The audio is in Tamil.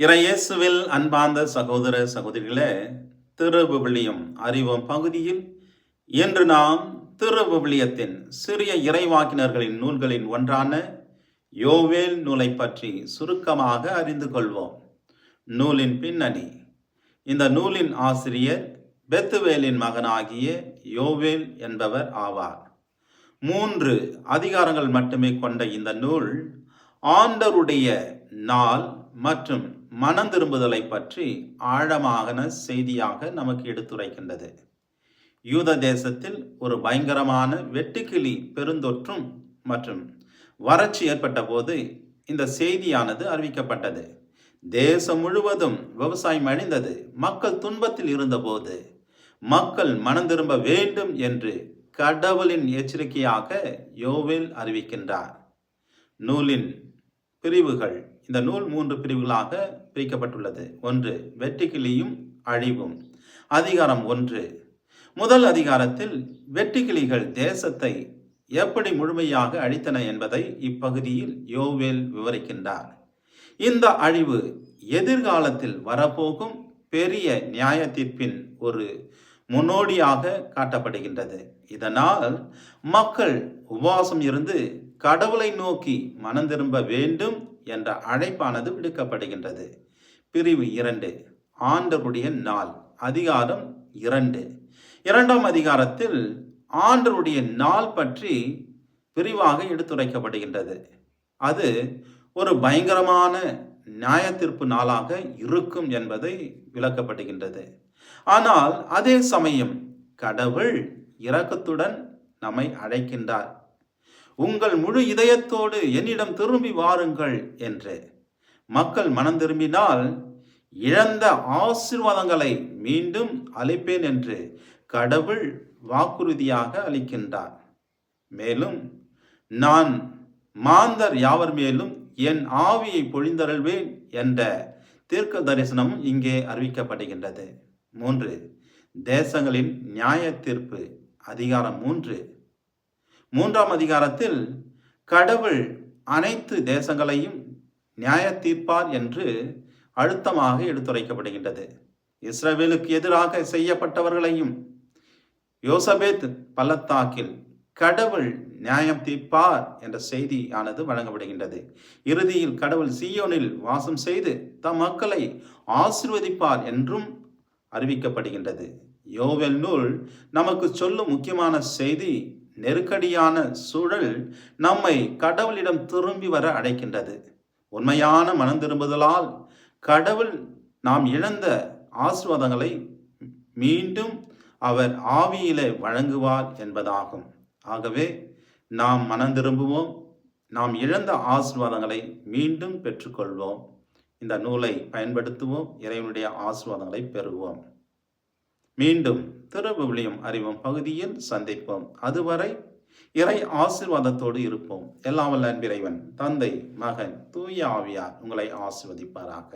இறையேசுவில் அன்பார்ந்த சகோதர சகோதரிகளே, திருவிவிலியம் அறிவோம் பகுதியில் இன்று நாம் திருவிவிலியத்தின் சிறிய இறைவாக்கினர்களின் நூல்களின் ஒன்றான யோவேல் நூலை பற்றி சுருக்கமாக அறிந்து கொள்வோம். நூலின் பின்னணி. இந்த நூலின் ஆசிரியர் பெத்துவேலின் மகனாகிய யோவேல் என்பவர் ஆவார். 3 அதிகாரங்கள் மட்டுமே கொண்ட இந்த நூல் ஆண்டவருடைய நாள் மற்றும் மனம் திரும்புதலை பற்றி ஆழமான செய்தியாக நமக்கு எடுத்துரைக்கின்றது. யூத தேசத்தில் ஒரு பயங்கரமான வெட்டுக்கிளி பெருந்தொற்றும் மற்றும் வறட்சி ஏற்பட்ட போது இந்த செய்தியானது அறிவிக்கப்பட்டது. தேசம் முழுவதும் விவசாயம் அழிந்தது. மக்கள் துன்பத்தில் இருந்தபோது மக்கள் மனம் திரும்ப வேண்டும் என்று கடவுளின் எச்சரிக்கையாக யோவேல் அறிவிக்கின்றார். நூலின் பிரிவுகள். இந்த நூல் 3 பிரிவுகளாக பிரிக்கப்பட்டுள்ளது. 1. வெட்டுக்கிளியும் அழிவும். அதிகாரம் 1. முதல் அதிகாரத்தில் வெட்டுக்கிளிகள் தேசத்தை எப்படி முழுமையாக அழித்தன என்பதை இப்பகுதியில் யோவேல் விவரிக்கின்றார். இந்த அழிவு எதிர்காலத்தில் வரப்போகும் பெரிய நியாய தீர்ப்பின் ஒரு முன்னோடியாக காட்டப்படுகின்றது. இதனால் மக்கள் உபவாசம் இருந்து கடவுளை நோக்கி மனம் திரும்ப வேண்டும் என்ற அழைப்பானது விடுக்கப்படுகின்றது. பிரிவு 2. ஆண்டவருடைய நாள். அதிகாரம் 2. 2ஆம் அதிகாரத்தில் ஆண்டவருடைய நாள் பற்றி விரிவாக எடுத்துரைக்கப்படுகின்றது. அது ஒரு பயங்கரமான நியாயத்தீர்ப்பு நாளாக இருக்கும் என்பதை விளக்கப்படுகின்றது. ஆனால் அதே சமயம் கடவுள் இரக்கத்துடன் நம்மை அழைக்கின்றார். உங்கள் முழு இதயத்தோடு என்னிடம் திரும்பி வாருங்கள் என்று. மக்கள் மனம் திரும்பினால் இழந்த ஆசீர்வாதங்களை மீண்டும் அளிப்பேன் என்று கடவுள் வாக்குறுதியாக அளிக்கின்றார். மேலும் நான் மாந்தர் யாவர் மேலும் என் ஆவியை பொழிந்தருள்வேன் என்ற தீர்க்க தரிசனம் இங்கே அறிவிக்கப்படுகின்றது. 3. தேசங்களின் நியாய தீர்ப்பு. அதிகாரம் 3. 3ஆம் அதிகாரத்தில் கடவுள் அனைத்து தேசங்களையும் நியாய தீர்ப்பார் என்று அழுத்தமாக எடுத்துரைக்கப்படுகின்றது. இஸ்ரவேலுக்கு எதிராக செய்யப்பட்டவர்களையும் யோசபேத் பள்ளத்தாக்கில் கடவுள் நியாயம் தீர்ப்பார் என்ற செய்தியானது வழங்கப்படுகின்றது. இறுதியில் கடவுள் சீயோனில் வாசம் செய்து தம் மக்களை ஆசீர்வதிப்பார் என்றும் அறிவிக்கப்படுகின்றது. யோவேல் நூல் நமக்கு சொல்லும் முக்கியமான செய்தி, நெருக்கடியான சூழல் நம்மை கடவுளிடம் திரும்பி வர அழைக்கின்றது. உண்மையான மனம் திரும்புதலால் கடவுள் நாம் இழந்த ஆசீர்வாதங்களை மீண்டும் அவர் ஆவியிலே வழங்குவார் என்பதாகும். ஆகவே நாம் மனம் திரும்புவோம், நாம் இழந்த ஆசீர்வாதங்களை மீண்டும் பெற்றுக்கொள்வோம். இந்த நூலை பயன்படுத்துவோம், இறைவனுடைய ஆசீர்வாதங்களை பெறுவோம். மீண்டும் திருவிவிலியம் அறிவோம் பகுதியில் சந்திப்போம். அதுவரை இறை ஆசீர்வாதத்தோடு இருப்போம். எல்லாம் வல்ல அன்பிறைவன், தந்தை, மகன், தூய ஆவியார் உங்களை ஆசீர்வதிப்பாராக.